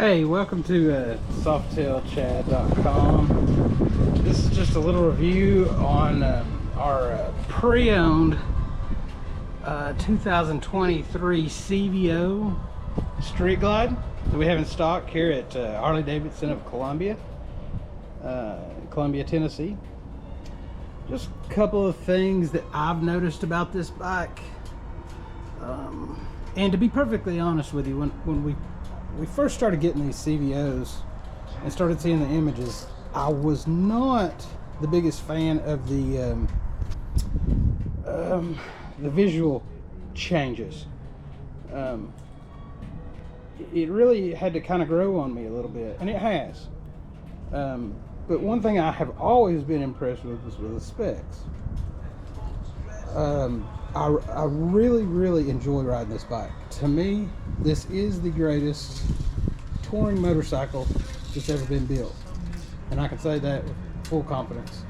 Hey, welcome to softailchad.com. This is just a little review on our pre-owned 2023 CVO Street Glide that we have in stock here at Harley-Davidson of Columbia, Tennessee. Just a couple of things that I've noticed about this bike. And to be perfectly honest with you, when we first started getting these CVOs and started seeing the images, I was not the biggest fan of the visual changes. It really had to kind of grow on me a little bit, and it has. But one thing I have always been impressed with was with the specs. I really enjoy riding this bike. To me, this is the greatest touring motorcycle that's ever been built, and I can say that with full confidence.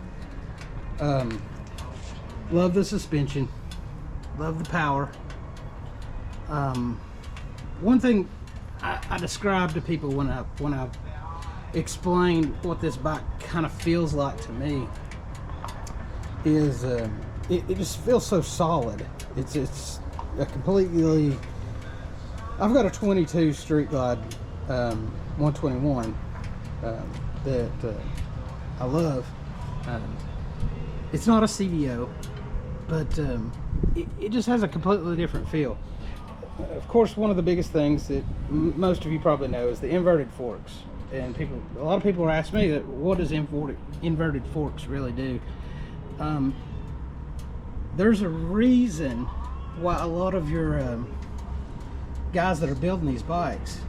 Love the suspension, love the power. One thing I describe to people when I explain what this bike kind of feels like to me is it just feels so solid. It's a completely. I've got a 22 Street Glide 121 that I love. It's not a CVO, but it just has a completely different feel. Of course, one of the biggest things that most of you probably know is the inverted forks. And a lot of people are asking me that, what does inverted forks really do? There's a reason why a lot of your guys that are building these bikes,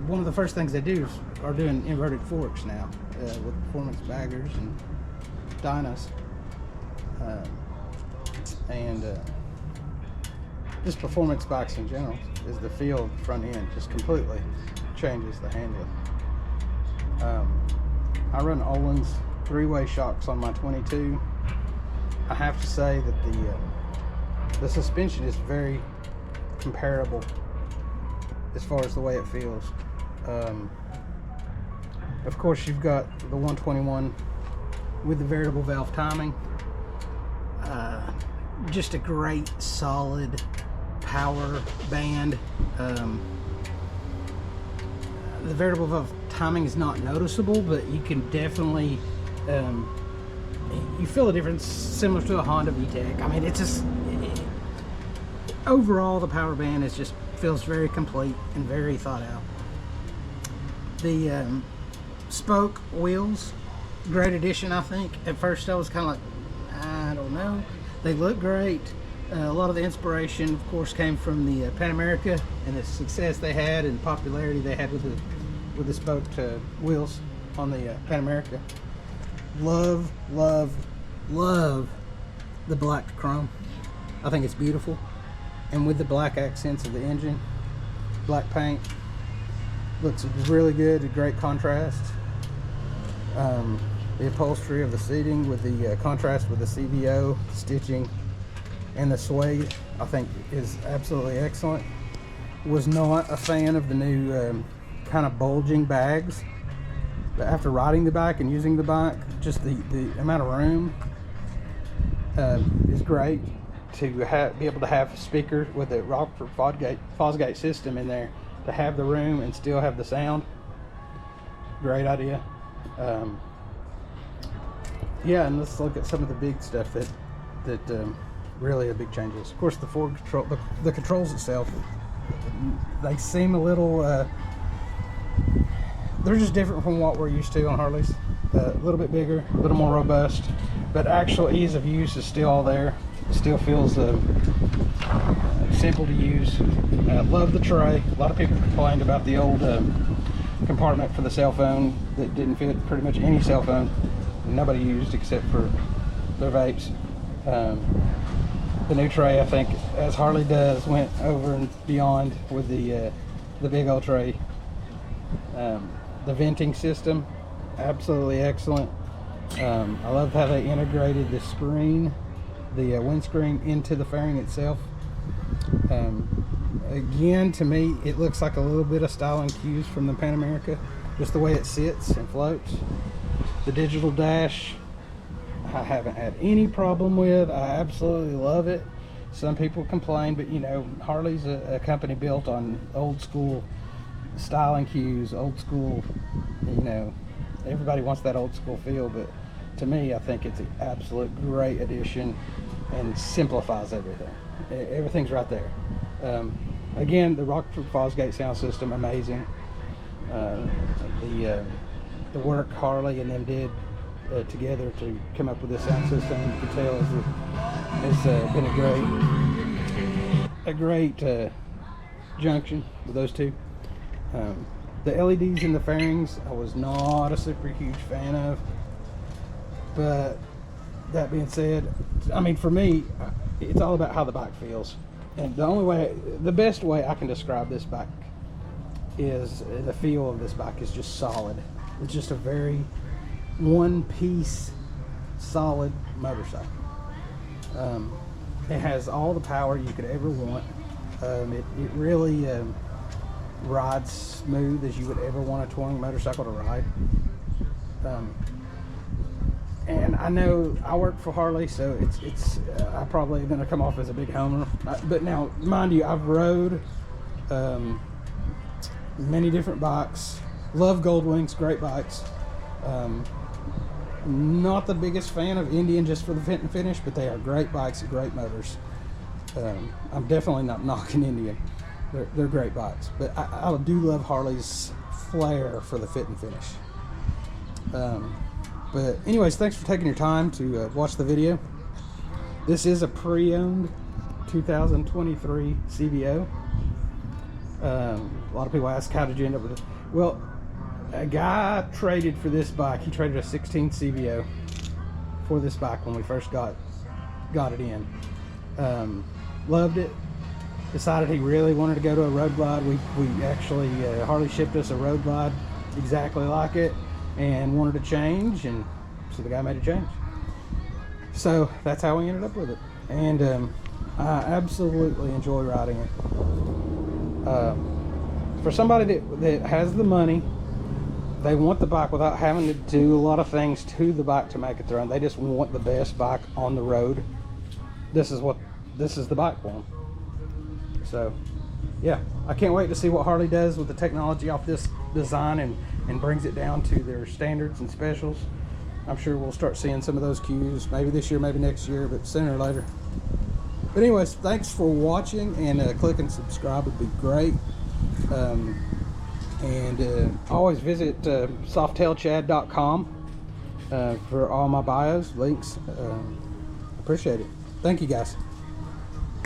one of the first things they do are doing inverted forks now with performance baggers and dynos, and just performance bikes in general is the feel of the front end just completely changes the handling. I run Olin's three-way shocks on my 22. I have to say that the suspension is very comparable as far as the way it feels. Of course, you've got the 121 with the variable valve timing. Just a great solid power band. The variable valve timing is not noticeable, but you can definitely you feel the difference, similar to a Honda VTEC. I mean, it's just overall the power band feels very complete and very thought out. The spoke wheels, great addition, I think. At first I was kind of like, I don't know. They look great. A lot of the inspiration, of course, came from the Pan America and the success they had and popularity they had with the spoked wheels on the Pan America. Love the black chrome. I think it's beautiful, and with the black accents of the engine, black paint looks really good. A great contrast. The upholstery of the seating with the contrast with the CVO stitching and the suede, I think, is absolutely excellent. Was not a fan of the new kind of bulging bags, but after riding the bike and using the bike, just the amount of room is great. To be able to have a speaker with a Rockford Fosgate system in there, to have the room and still have the sound, great idea. Yeah, and let's look at some of the big stuff that really are big changes. Of course, the Ford control, the controls itself, they seem a little they're just different from what we're used to on Harleys. A little bit bigger, a little more robust, but actual ease of use is still all there. It still feels simple to use. Love the tray. A lot of people complained about the old compartment for the cell phone that didn't fit pretty much any cell phone. Nobody used except for their vapes. The new tray, I think, as Harley does, went over and beyond with the big old tray. The venting system, absolutely excellent. I love how they integrated the screen, the windscreen, into the fairing itself. Again, to me, it looks like a little bit of styling cues from the Pan America, just the way it sits and floats. The digital dash, I haven't had any problem with. I absolutely love it. Some people complain, but you know, Harley's a company built on old school styling cues, old school, you know, everybody wants that old school feel, but to me, I think it's an absolute great addition and simplifies everything. Everything's right there. Again, the Rockford Fosgate sound system, amazing. The work Harley and them did together to come up with this sound system, you can tell it's been a great junction with those two. The LEDs in the fairings, I was not a super huge fan of, but that being said, I mean, for me, it's all about how the bike feels. And the best way I can describe this bike is the feel of this bike is just solid. It's just a very one-piece solid motorcycle. It has all the power you could ever want. It really rides smooth as you would ever want a touring motorcycle to ride. And I know I work for Harley, so it's I probably going to come off as a big homer. But now, mind you, I've rode many different bikes. Love Goldwings, great bikes. Not the biggest fan of Indian just for the fit and finish, but they are great bikes and great motors. I'm definitely not knocking Indian. They're great bikes, but I do love Harley's flair for the fit and finish. But anyways, thanks for taking your time to watch the video. This is a pre-owned 2023 CVO. A lot of people ask, how did you end up with it? Well, a guy traded for this bike. He traded a 16 CVO for this bike when we first got it in. Loved it. Decided he really wanted to go to a road glide. We actually, Harley shipped us a road glide exactly like it and wanted to change, and so the guy made a change. So that's how we ended up with it. And I absolutely enjoy riding it. For somebody that has the money, they want the bike without having to do a lot of things to the bike to make it their own. They just want the best bike on the road. This is the bike for them. So yeah, I can't wait to see what Harley does with the technology off this design and brings it down to their standards and specials. I'm sure we'll start seeing some of those cues, maybe this year, maybe next year, but sooner or later. But anyways, thanks for watching, and click and subscribe would be great. Always visit softailchad.com for all my bios, links. Appreciate it. Thank you, guys.